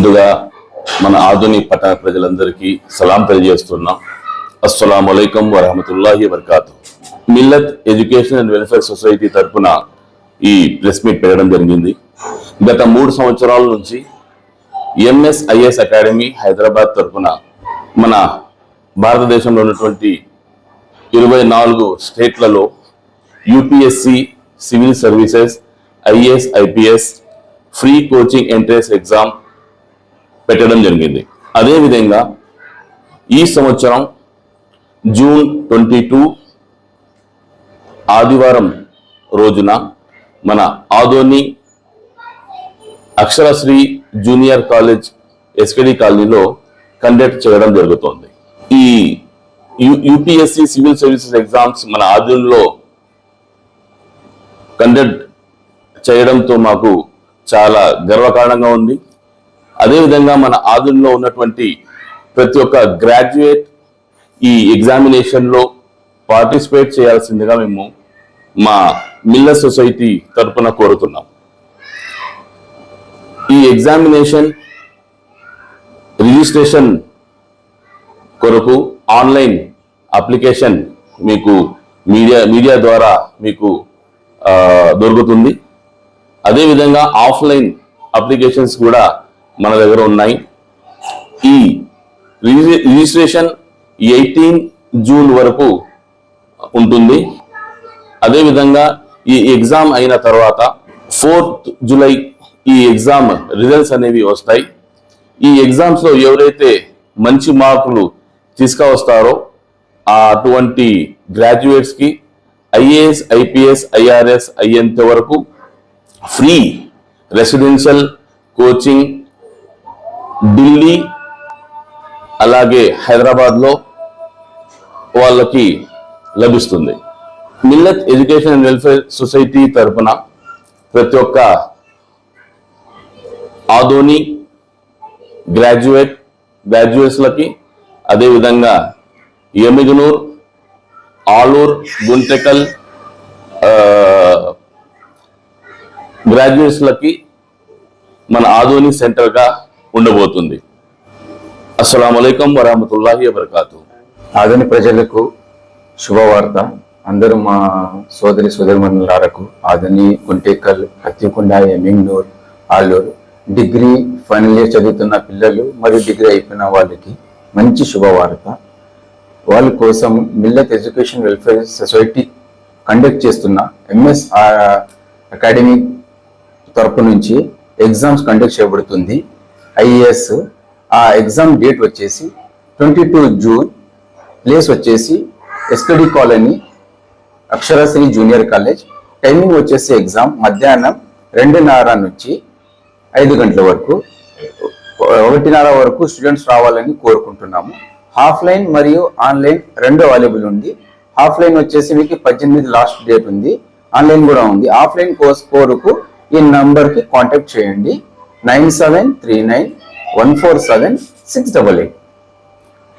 ముందుగా మన ఆధుని పట్టణ ప్రజలందరికీ సలాం తెలియజేస్తున్నాం. అస్సలాము అలైకుం వరహమతుల్లాహి వబర్కాతు. Millat education and welfare society తరఫున ఈ ప్రెస్ మీట్ పెట్టడం జరిగింది. గత 3 సంవత్సరాల నుంచి ఎంఎస్ఐఎస్ అకాడమీ హైదరాబాద్ తరఫున మన భారతదేశంలో ఉన్నటువంటి 24 స్టేట్లలో UPSC, civil services, IAS, IPS free coaching entrance exam పెట్టడం జరిగింది. అదేవిధంగా ఈ సంవత్సరం జూన్ 22 ఆదివారం రోజున మన Adoni Aksharasri junior college SKD కాలనీలో కండక్ట్ చేయడం జరుగుతోంది. ఈ యూపీఎస్సి, సివిల్ సర్వీసెస్ ఎగ్జామ్స్ మన ఆదోనిలో కండక్ట్ చేయడంతో మాకు చాలా గర్వకారణంగా ఉంది. అదేవిధంగా మన ఆదోనిలో ఉన్నటువంటి ప్రతి ఒక్క గ్రాడ్యుయేట్ ఈ ఎగ్జామినేషన్లో పార్టిసిపేట్ చేయాల్సిందిగా మేము మా మిల్లత్ సొసైటీ తరఫున కోరుతున్నాం. ఈ ఎగ్జామినేషన్ రిజిస్ట్రేషన్ కొరకు ఆన్లైన్ అప్లికేషన్ మీకు మీడియా ద్వారా మీకు దొరుకుతుంది. అదేవిధంగా ఆఫ్లైన్ అప్లికేషన్స్ కూడా మన దగ్గర ఉన్నాయి. ఈ రిజిస్ట్రేషన్ 18 జూన్ వరకు ఉంటుంది. అదేవిధంగా ఈ ఎగ్జామ్ అయిన తర్వాత 4th జూలై ఈ ఎగ్జామ్ రిజల్ట్స్ అనేవి వస్తాయి. ఈ ఎగ్జామ్స్లో ఎవరైతే మంచి మార్కులు తీసుకువస్తారో అటువంటి గ్రాడ్యుయేట్స్కి ఐఏఎస్, ఐపీఎస్, ఐఆర్ఎస్ అయ్యేంత వరకు ఫ్రీ రెసిడెన్షియల్ కోచింగ్ ఢిల్లీ అలాగే హైదరాబాద్లో వాళ్ళకి లభిస్తుంది. Millat education and welfare society తరఫున ప్రతి ఒక్క ఆదోని గ్రాడ్యుయేట్స్లకి, అదేవిధంగా ఎమిగనూర్, ఆలూర్, గుంటకల్ గ్రాడ్యుయేట్స్లకి మన ఆదోని సెంటర్గా ఉండబోతుంది. అస్సలాము అలైకుం వరహమతుల్లాహి వబర్కాతు. ఆదోని ప్రజలకు శుభవార్త. అందరూ మా సోదరిమణులారకు ఆదోని, గుంటకల్, హత్తికొండ, Emmiganur, Alur degree final year చదువుతున్న పిల్లలు మరియు డిగ్రీ అయిపోయిన వాళ్ళకి మంచి శుభవార్త. వాళ్ళ కోసం Millat education welfare society conduct చేస్తున్న ఎంఎస్ అకాడమీ తరపు నుంచి ఎగ్జామ్స్ కండక్ట్ చేయబడుతుంది. ఐఏఎస్ ఆ ఎగ్జామ్ డేట్ వచ్చేసి 22 జూన్, ప్లేస్ వచ్చేసి SKD colony, Aksharasri junior college. Timing వచ్చేసి ఎగ్జామ్ మధ్యాహ్నం 2:30 నుంచి 5 గంటల వరకు, 1:30 వరకు స్టూడెంట్స్ రావాలని కోరుకుంటున్నాము. ఆఫ్లైన్ మరియు ఆన్లైన్ రెండు అవైలబుల్ ఉంది. ఆఫ్లైన్ వచ్చేసి మీకు 18 లాస్ట్ డేట్ ఉంది. ఆన్లైన్ కూడా ఉంది. ఆఫ్లైన్ కోర్స్ కోరుకు ఈ నంబర్కి కాంటాక్ట్ చేయండి 9739147688.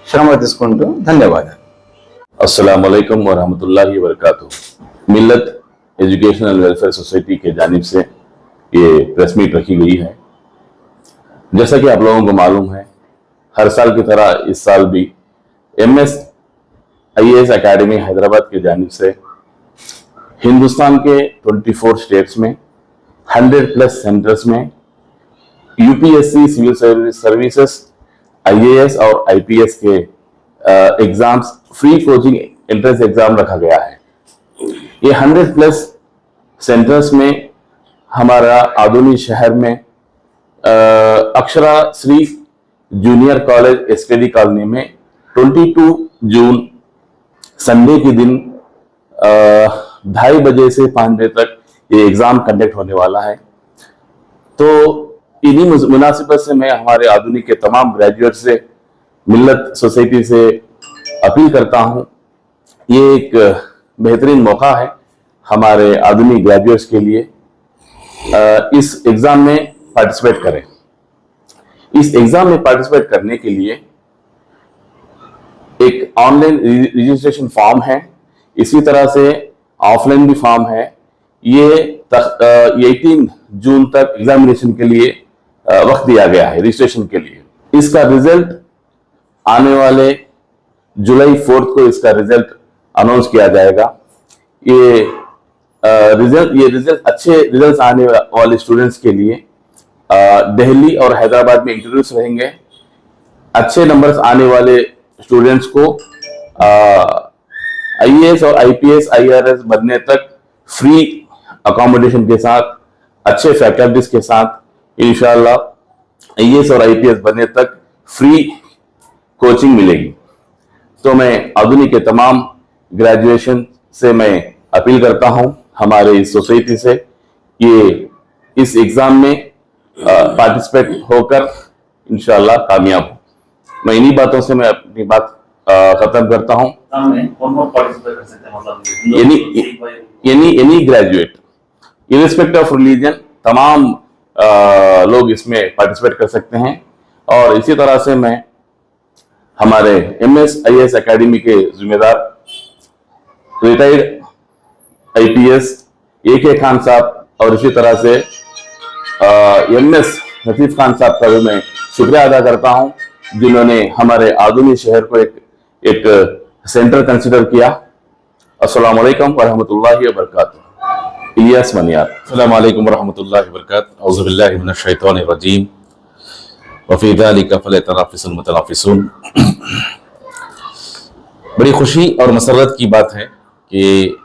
శ్రమ తీసుకుంటూ ధన్యవాదాలు. अस्सलामु अलैकुम वरहमतुल्लाहि वबरकातुहू. मिल्लत एजुकेशन एंड वेलफेयर सोसाइटी के जानिब से ये प्रेस मीट रखी गई है. जैसा कि आप लोगों को मालूम है, हर साल की तरह इस साल भी MSIES अकेडमी हैदराबाद की जानिब से हिंदुस्तान के 24 स्टेट्स में 100+ सेंटर्स में यूपीएससी, सिविल सर्विसेज, IAS और IPS के exams free coaching entrance exam रखा गया है. ये 100+ सेंटर्स में हमारा आदोनी शहर में Akshara Shri junior college SKD colony में 22 जून संडे के दिन 2:30 बजे से 5 बजे तक ये एग्जाम कंडक्ट होने वाला है. तो इन्हीं मुनासिबत से मैं हमारे आदोनी के तमाम ग्रेजुएट से, मिल्लत सोसाइटी से अपील करता हूं, ये एक बेहतरीन मौका है हमारे आदमी ग्रेजुएट्स के लिए. इस एग्जाम में पार्टिसिपेट करें. इस एग्जाम में पार्टिसिपेट करने के लिए एक ऑनलाइन रजिस्ट्रेशन फॉर्म है, इसी तरह से ऑफलाइन भी फॉर्म है. ये 18 जून तक एग्जामिनेशन के लिए वक्त दिया गया है रजिस्ट्रेशन के लिए। इसका रिजल्ट आने वाले जुलाई 4 को इसका रिजल्ट अनाउंस किया जाएगा। ये रिजल्ट अच्छे रिजल्ट आने वाले स्टूडेंट्स के लिए दिल्ली और हैदराबाद में इंटरव्यूज रहेंगे। अच्छे नंबर्स आने वाले स्टूडेंट्स को आईएएस और आईपीएस आईआरएस बनने तक फ्री अकोमोडेशन के साथ, अच्छे फैकल्टीज के साथ इंशाल्लाह आईएएस और आईपीएस बनने तक फ्री कोचिंग मिलेगी। तो मैं आधुनिक के तमाम ग्रेजुएशन से मैं अपील करता हूं हमारे इस सोसाइटी से कि इस एग्जाम में पार्टिसिपेट होकर इंशाल्लाह कामयाब हो। मैं इन्हीं बातों से मैं अपनी बात खत्म करता हूं। कौन पार्टिसिपेट कर सकते हैं, मतलब एनी ग्रेजुएट इरेस्पेक्ट ऑफ रिलीजन तमाम लोग इसमें पार्टिसिपेट कर सकते हैं। और इसी तरह से मैं हमारे एमएस आईएएस एकेडमी के जिम्मेदार रिटायर्ड आईपीएस AK खान साहब और इसी तरह से एमएस नसीफ खान साहब का भी मैं शुक्रिया अदा करता हूं, जिन्होंने हमारे आधुनिक शहर को एक सेंटर कंसिडर किया। अस्सलाम वालेकुम वरहमतुल्लाहि वबरकातुहू। इलियास मनियार। अस्सलाम वालेकुम वरहमतुल्लाहि वबरकातुहू। औज़ु बिल्लाहि मिनश शैतानिर रजीम व फी ज़ालिका फलयतनाफ़िसुल मुतनाफ़िसून। बड़ी खुशी और मसरत की बात है कि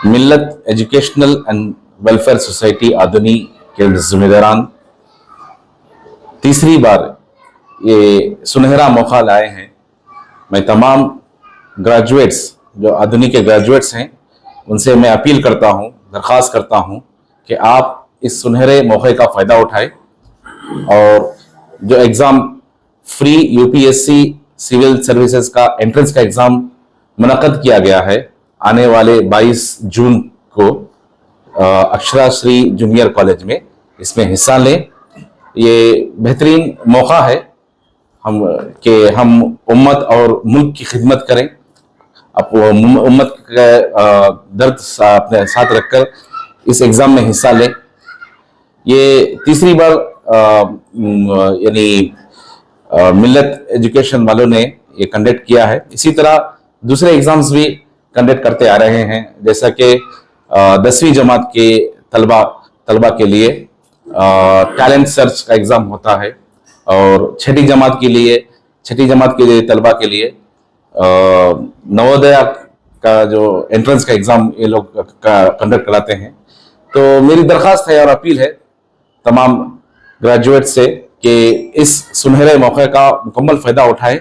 मिल्लत एजुकेशनल एंड वेलफेयर सोसाइटी आदनी के जिम्मेदारान तीसरी बार ये सुनहरा मौका लाए हैं। मैं तमाम ग्रेजुएट्स जो आधुनिक के ग्रेजुएट्स हैं उनसे मैं अपील करता हूं, दरख्वास्त करता हूं कि आप इस सुनहरे मौके का फ़ायदा उठाएं और जो एग्ज़ाम फ्री यूपीएससी सिविल सर्विसेज का एंट्रेंस का एग्ज़ाम मुनक़द किया गया है आने वाले 22 जून को अक्षरा श्री जूनियर कॉलेज में, इसमें हिस्सा लें। ये बेहतरीन मौका है हम उम्मत और मुल्क की खिदमत करें, उम्मत का दर्द अपने साथ रखकर इस एग्ज़ाम में हिस्सा लें। ये तीसरी बार यानी मिल्लत एजुकेशन वालों ने ये कंडक्ट किया है। इसी तरह दूसरे एग्ज़ाम्स भी कंडक्ट करते आ रहे हैं, जैसा कि 10वीं जमात के तलबा के लिए टैलेंट सर्च का एग्ज़ाम होता है और छठी जमात के लिए तलबा के लिए नवोदय का जो एंट्रेंस का एग्ज़ाम ये लोग कंडक्ट कराते हैं। तो मेरी दरख्वास्त है और अपील है तमाम ग्रेजुएट से कि इस सुनहरे मौके का मुकम्मल फ़ायदा उठाएं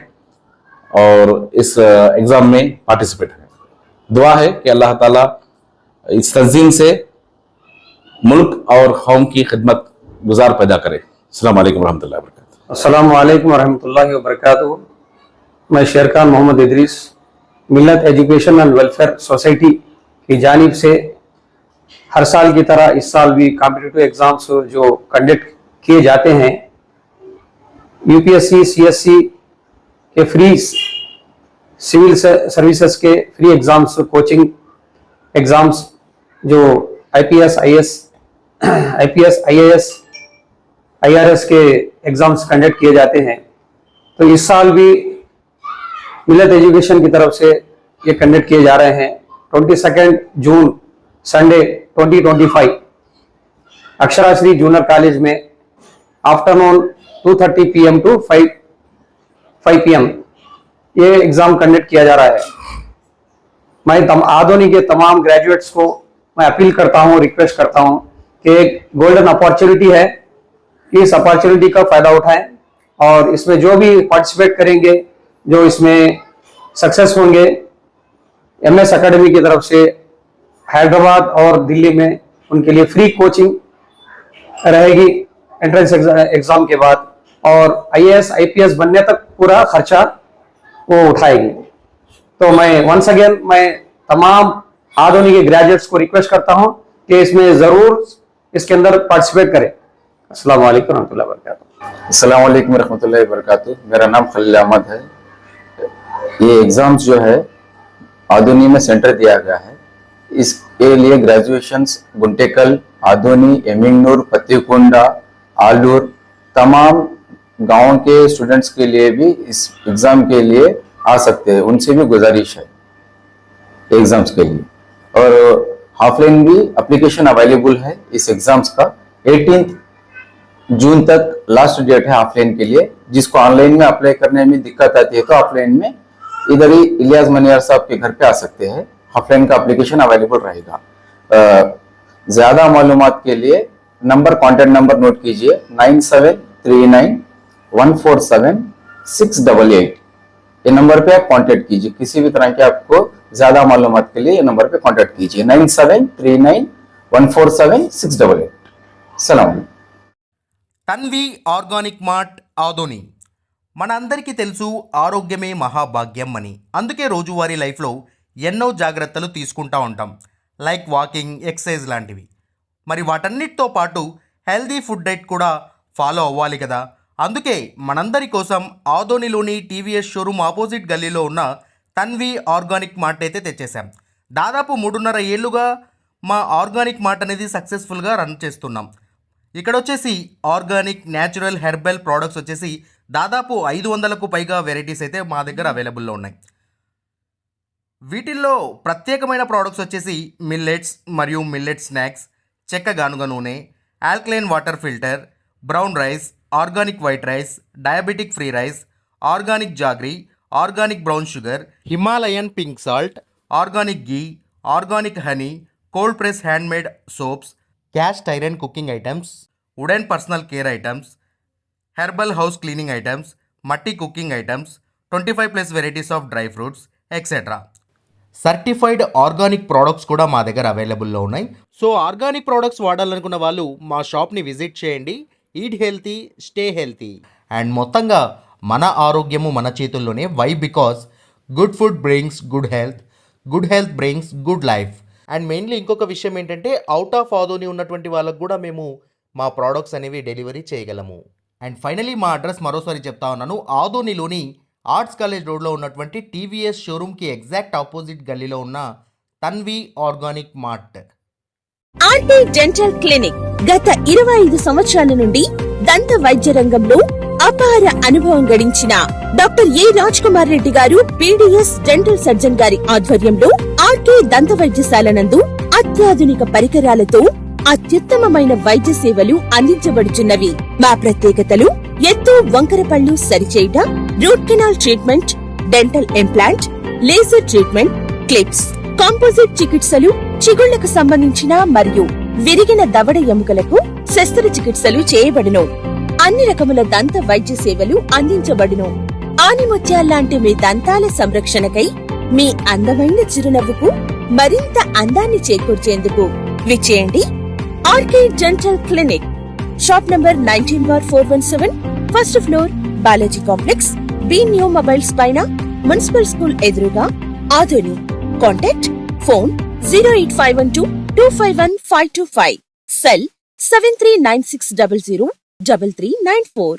और इस एग्ज़ाम में पार्टिसिपेट करें। दुआ है कि अल्लाह ताला इस तंजीम से मुल्क और कौम की खिदमत गुजार पैदा करे। अस्सलाम वालेकुम रहमतुल्लाहि व बरकातुहू। अस्सलाम वालेकुम रहमतुल्लाहि व बरकातुहू। मैं शेरखान मोहम्मद इदरीस मिल्लत एजुकेशन एंड वेलफेयर सोसाइटी की जानिब से हर साल की तरह इस साल भी कॉम्पिटिटिव एग्ज़ाम्स जो कंडक्ट किए जाते हैं, यूपीएससी सीएससी के फ्री सिविल सर्विसेज के फ्री एग्ज़ाम्स, कोचिंग एग्ज़ाम्स जो आईपीएस आईएएस आईआरएस के एग्ज़ाम्स कंडक्ट किए जाते हैं। तो इस साल भी मिल्लत एजुकेशन की तरफ से ये कंडक्ट किए जा रहे हैं। 22 June Sunday 2025 Akshara Shri junior college में आफ्टरनून 2:30 PM टू 5 PM ये एग्ज़ाम कंडक्ट किया जा रहा है। मैं आधुनिक के तमाम ग्रेजुएट्स को मैं अपील करता हूं, रिक्वेस्ट करता हूं कि एक गोल्डन अपॉर्चुनिटी है, इस अपॉर्चुनिटी का फ़ायदा उठाएं और इसमें जो भी पार्टिसिपेट करेंगे, जो इसमें सक्सेस होंगे, एमएस एकेडमी की तरफ से हैदराबाद और दिल्ली में उनके लिए फ्री कोचिंग रहेगी एंट्रेंस एग्ज़ाम के बाद, और आईएएस आईपीएस बनने तक पूरा खर्चा वो उठाएगी। तो मैं वंस अगेन मैं तमाम आधुनिक ग्रेजुएट्स को रिक्वेस्ट करता हूं कि इसमें ज़रूर इसके अंदर पार्टिसिपेट करें। अस्सलाम वालेकुम रहमतुल्लाहि व बरकातुहू। अस्सलाम वालेकुम रहमतुल्लाहि व बरकातुहू। मेरा नाम खलील अहमद है। ये एग्ज़ाम्स जो है आधुनी में सेंटर दिया गया है। इसके लिए ग्रेजुएशंस गुंटेकल, आधुनी, एमिंगनूर, पत्तीकोंडा, ऑल ओवर तमाम गांव के स्टूडेंट्स के लिए भी इस एग्जाम के लिए आ सकते हैं, उनसे भी गुजारिश है एग्जाम्स के लिए। और ऑफलाइन भी एप्लीकेशन अवेलेबल है इस एग्जाम्स का। 18 जून तक लास्ट डेट है ऑफलाइन के लिए। जिसको ऑनलाइन में अप्लाई करने में दिक्कत आती है तो ऑफलाइन में इधर ही इलियास मनियार साहब के घर पे आ सकते हैं, ऑफलाइन का एप्लीकेशन अवेलेबल रहेगा। ज्यादा मालूमात के लिए कॉन्टेक्ट नंबर नोट कीजिए 9739147688। ये नंबर पे आप कांटेक्ट कीजिए, किसी भी तरह के आपको ज्यादा मालूमात के लिए ये नंबर पे कांटेक्ट कीजिए 9739147688। सलाम। Tanvi organic mart Adoni. మన అందరికీ తెలుసు ఆరోగ్యమే మహాభాగ్యం అని. అందుకే రోజువారీ లైఫ్లో ఎన్నో జాగ్రత్తలు తీసుకుంటూ ఉంటాం, లైక్ వాకింగ్, ఎక్సర్సైజ్ లాంటివి. మరి వాటన్నిటితో పాటు హెల్దీ ఫుడ్ డైట్ కూడా ఫాలో అవ్వాలి కదా. అందుకే మనందరి కోసం ఆదోనిలోని టీవీఎస్ షోరూమ్ ఆపోజిట్ గల్లీలో ఉన్న తన్వి ఆర్గానిక్ మార్ట్ అయితే తెచ్చేసాం. దాదాపు 3.5 ఏళ్ళుగా మా ఆర్గానిక్ మార్ట్ అనేది సక్సెస్ఫుల్గా రన్ చేస్తున్నాం. ఇక్కడ వచ్చేసి ఆర్గానిక్ న్యాచురల్ హెర్బల్ ప్రోడక్ట్స్ వచ్చేసి దాదాపు 500కు పైగా వెరైటీస్ అయితే మా దగ్గర అవైలబుల్లో ఉన్నాయి. వీటిల్లో ప్రత్యేకమైన ప్రోడక్ట్స్ వచ్చేసి మిల్లెట్స్ మరియు మిల్లెట్ స్నాక్స్, చెక్క గానుగ నూనె, alkaline water filter, brown rice, organic white rice, diabetic free rice, organic jaggery, organic brown sugar, Himalayan pink salt, organic ghee, organic honey, cold press handmade soaps, cast iron cooking items, wooden personal care items, herbal house cleaning items, మట్టి cooking items, 25+ varieties of dry fruits etcetera. Certified organic products కూడా మా దగ్గర అవైలబుల్లో ఉన్నాయి. So organic products వాడాలనుకున్న వాళ్ళు మా షాప్ని visit చేయండి. Eat healthy, stay healthy. And మొత్తంగా మన ఆరోగ్యము మన చేతుల్లోనే. Why? Because good food brings good health brings good life. And mainly ఇంకొక విషయం ఏంటంటే అవుట్ ఆఫ్ ఆదోని ఉన్నటువంటి వాళ్ళకు కూడా మేము మా ప్రోడక్ట్స్ అనేవి డెలివరీ చేయగలము. అండ్ ఫైనలీ మా అడ్రస్ మరోసారి చెప్తా ఉన్నాను. ఆదోనిలోని ఆర్ట్స్ కాలేజ్ రోడ్లో ఉన్నటువంటి టీవీఎస్ షోరూమ్కి ఎగ్జాక్ట్ ఆపోజిట్ గల్లీలో ఉన్న Tanvi organic mart. RT dental clinic గత 25 సంవత్సరాల నుండి దంత వైద్య రంగంలో అపార అనుభవం గడించిన doctor A Raj Kumar Reddy garu BDS dental surgeon గారి ఆధ్వర్యంలో ఆర్కే దంత వైద్యశాల నందు అత్యాధునిక పరికరాలతో అత్యుత్తమమైన వైద్య సేవలు అందించబడుచున్నవి. మా ప్రత్యేకతలు ఎత్తు వంకర పళ్ళు సరిచేయుట, root canal treatment, dental implant, laser treatment, clips, composite చికిత్సలు, చిగుళ్లకు సంబంధించిన మరియు విరిగిన దవడ ఎముకలకు శస్త్రచికిత్సలు చేయబడును. అన్ని రకముల దంత వైద్య సేవలు అందించబడును. ఆనిముత్యాల్లాంటి మీ దంతాల సంరక్షణకై మీ అందమైన చిరునవ్వుకు మరింత అందాన్ని చేకూర్చేందుకు విచ్చేయండి RK dental clinic. Shop number 19/417, first floor, Balaji complex, B new mobiles పైన, మున్సిపల్ స్కూల్ ఎదురుగా, ఆదోని. Contact phone 08512251525, cell 7396003394.